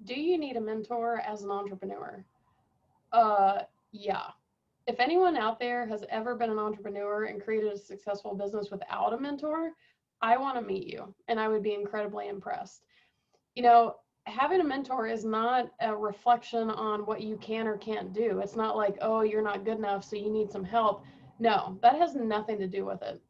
Do you need a mentor as an entrepreneur? Uh, yeah. If anyone out there has ever been an entrepreneur and created a successful business without a mentor, I want to meet you and I would be incredibly impressed. You know, having a mentor is not a reflection on what you can or can't do. It's not like, oh, you're not good enough, so you need some help. No, that has nothing to do with it.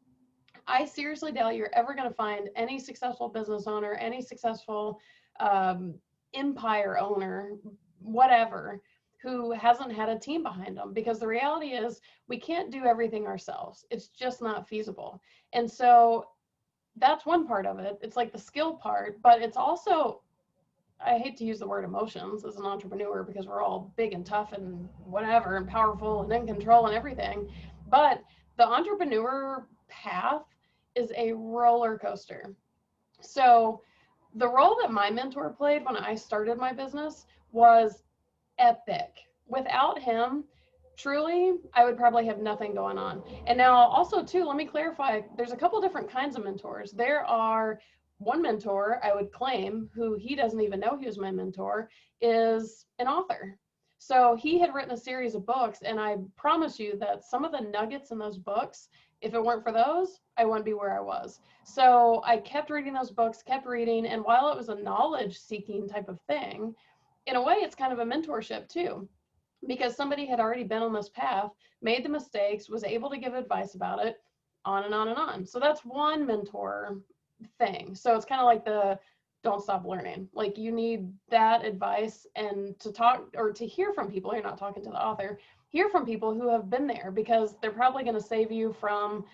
I seriously doubt you're ever going to find any successful business owner, any successful um, empire owner, whatever, who hasn't had a team behind them, because the reality is we can't do everything ourselves. It's just not feasible. And so that's one part of it. It's like the skill part, but it's also, I hate to use the word emotions as an entrepreneur because we're all big and tough and whatever and powerful and in control and everything. But the entrepreneur path is a roller coaster. So the role that my mentor played when I started my business was epic. Without him, truly, I would probably have nothing going on. And now, also, too, let me clarify there's a couple different kinds of mentors. There are one mentor I would claim, who he doesn't even know he was my mentor, is an author. So he had written a series of books, and I promise you that some of the nuggets in those books, if it weren't for those, I wouldn't be where I was. So I kept reading those books, kept reading, and while it was a knowledge seeking type of thing, in a way, it's kind of a mentorship too, because somebody had already been on this path, made the mistakes, was able to give advice about it, on and on and on. So that's one mentor thing. So it's kind of like the don't stop learning. Like you need that advice and to talk or to hear from people. You're not talking to the author. Hear from people who have been there because they're probably going to save you from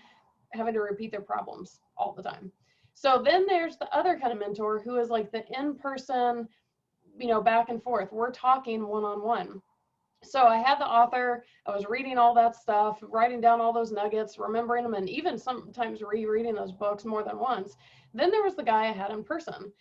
having to repeat their problems all the time. So then there's the other kind of mentor who is like the in-person, back and forth. We're talking one-on-one. So I had the author, I was reading all that stuff, writing down all those nuggets, remembering them, and even sometimes rereading those books more than once. Then there was the guy I had in person.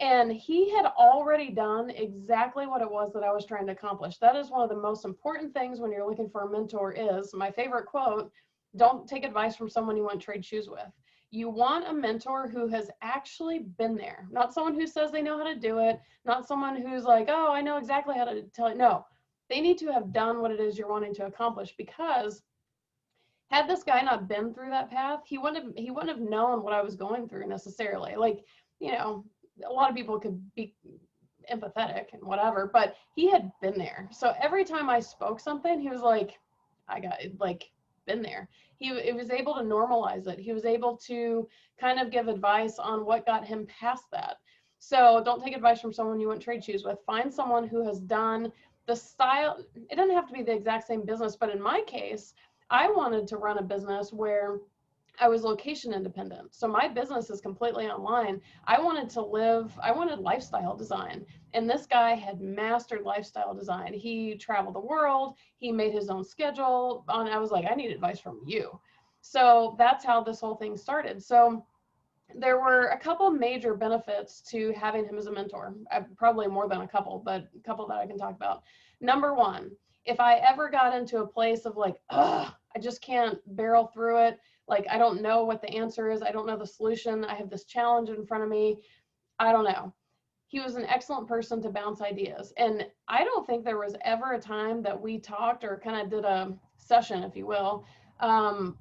And he had already done exactly what it was that I was trying to accomplish. That is one of the most important things when you're looking for a mentor is my favorite quote, don't take advice from someone you want to trade shoes with. You want a mentor who has actually been there, not someone who says they know how to do it, not someone who's like, oh, I know exactly how to tell it. No, they need to have done what it is you're wanting to accomplish, because had this guy not been through that path, he wouldn't have known what I was going through necessarily. Like, you know, a lot of people could be empathetic and whatever, but he had been there. So every time I spoke something, he was like, I got like been there. He was able to normalize it. He was able to kind of give advice on what got him past that. So don't take advice from someone you wouldn't trade shoes with. Find someone who has done the style. It doesn't have to be the exact same business, but in my case, I wanted to run a business where I was location independent. So my business is completely online. I wanted lifestyle design. And this guy had mastered lifestyle design. He traveled the world, he made his own schedule. And I was like, I need advice from you. So that's how this whole thing started. So there were a couple major benefits to having him as a mentor. Probably more than a couple, but a couple that I can talk about. Number one, if I ever got into a place of like, ugh, I just can't barrel through it, like I don't know what the answer is, I don't know the solution, I have this challenge in front of me, I don't know. He was an excellent person to bounce ideas. And I don't think there was ever a time that we talked or kind of did a session, if you will,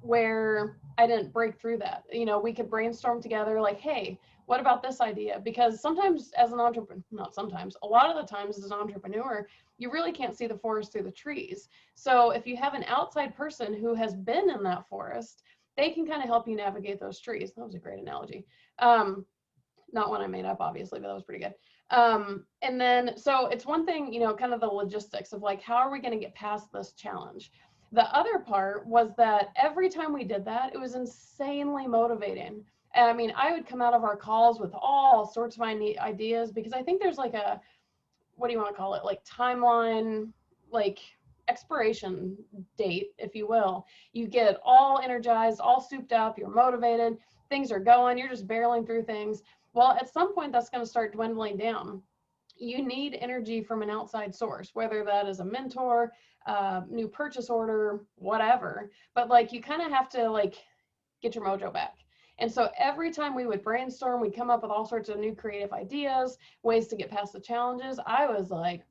where I didn't break through that. We could brainstorm together like, hey, what about this idea? Because sometimes as an entrepreneur, not sometimes, a lot of the times as an entrepreneur, you really can't see the forest through the trees. So if you have an outside person who has been in that forest, they can kind of help you navigate those trees. That was a great analogy. Not one I made up, obviously, but that was pretty good. And then, so it's one thing, kind of the logistics of like, how are we going to get past this challenge? The other part was that every time we did that, it was insanely motivating. I mean, I would come out of our calls with all sorts of ideas, because I think there's like a, what do you want to call it? Like timeline, like expiration date, if you will. You get all energized, all souped up, you're motivated, things are going, you're just barreling through things. Well, at some point that's going to start dwindling down. You need energy from an outside source, whether that is a mentor, new purchase order, whatever. But like, you kind of have to like get your mojo back. And so every time we would brainstorm, we'd come up with all sorts of new creative ideas, ways to get past the challenges. I was like,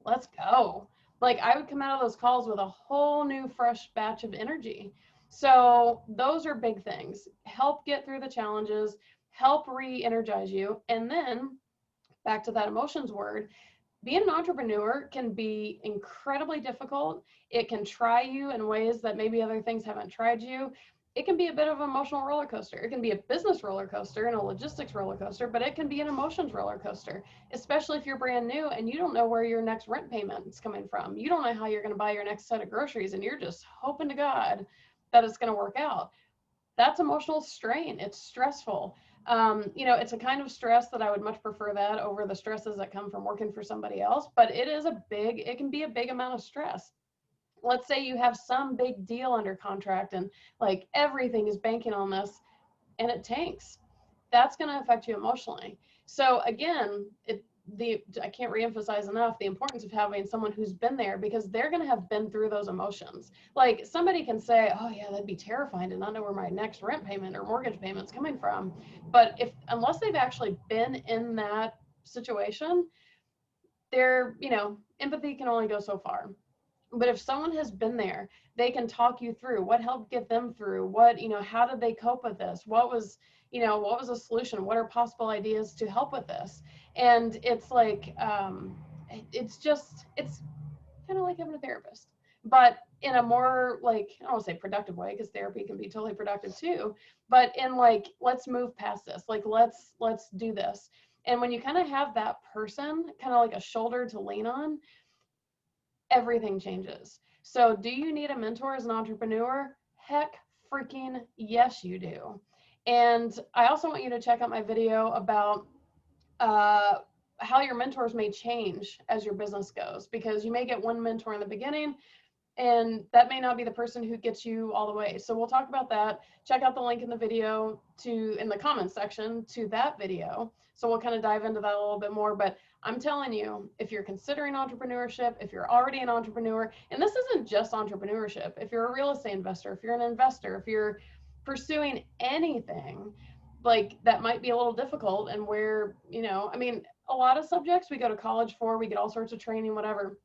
let's go. Like I would come out of those calls with a whole new fresh batch of energy. So those are big things. Help get through the challenges, help re-energize you. And then back to that emotions word, being an entrepreneur can be incredibly difficult. It can try you in ways that maybe other things haven't tried you. It can be a bit of an emotional roller coaster. It can be a business roller coaster and a logistics roller coaster, but it can be an emotions roller coaster, especially if you're brand new and you don't know where your next rent payment is coming from. You don't know how you're going to buy your next set of groceries, and you're just hoping to God that it's going to work out. That's emotional strain. It's stressful. It's a kind of stress that I would much prefer that over the stresses that come from working for somebody else, but it can be a big amount of stress. Let's say you have some big deal under contract and like everything is banking on this and it tanks. That's going to affect you emotionally. So again, I can't reemphasize enough the importance of having someone who's been there, because they're going to have been through those emotions. Like somebody can say, oh yeah, that'd be terrifying to not know where my next rent payment or mortgage payment's coming from. But unless they've actually been in that situation, empathy can only go so far. But if someone has been there, they can talk you through what helped get them through, how did they cope with this? What was a solution? What are possible ideas to help with this? And it's like, it's kind of like having a therapist, but in a more like, I don't want to say productive way, because therapy can be totally productive too, but in like, let's move past this. Like, let's do this. And when you kind of have that person, kind of like a shoulder to lean on, everything changes. So do you need a mentor as an entrepreneur? Heck freaking yes, you do. And I also want you to check out my video about how your mentors may change as your business goes, because you may get one mentor in the beginning and that may not be the person who gets you all the way. So we'll talk about that. Check out the link in the video in the comments section to that video. So we'll kind of dive into that a little bit more. But I'm telling you, if you're considering entrepreneurship, if you're already an entrepreneur, and this isn't just entrepreneurship, if you're a real estate investor, if you're an investor, if you're pursuing anything like that might be a little difficult, and where, a lot of subjects we go to college for, we get all sorts of training, whatever.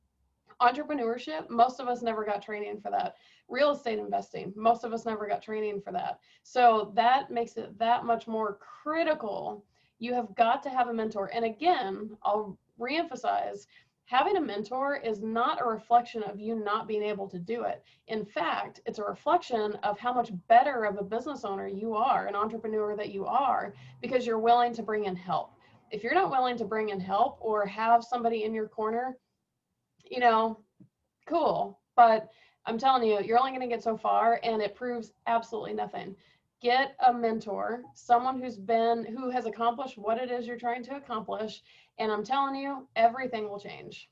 Entrepreneurship, most of us never got training for that. Real estate investing, most of us never got training for that. So that makes it that much more critical. You have got to have a mentor. And again, I'll reemphasize, having a mentor is not a reflection of you not being able to do it. In fact, it's a reflection of how much better of a business owner you are, an entrepreneur that you are, because you're willing to bring in help. If you're not willing to bring in help or have somebody in your corner, cool. But I'm telling you, you're only going to get so far, and it proves absolutely nothing. Get a mentor, someone who has accomplished what it is you're trying to accomplish. And I'm telling you, everything will change.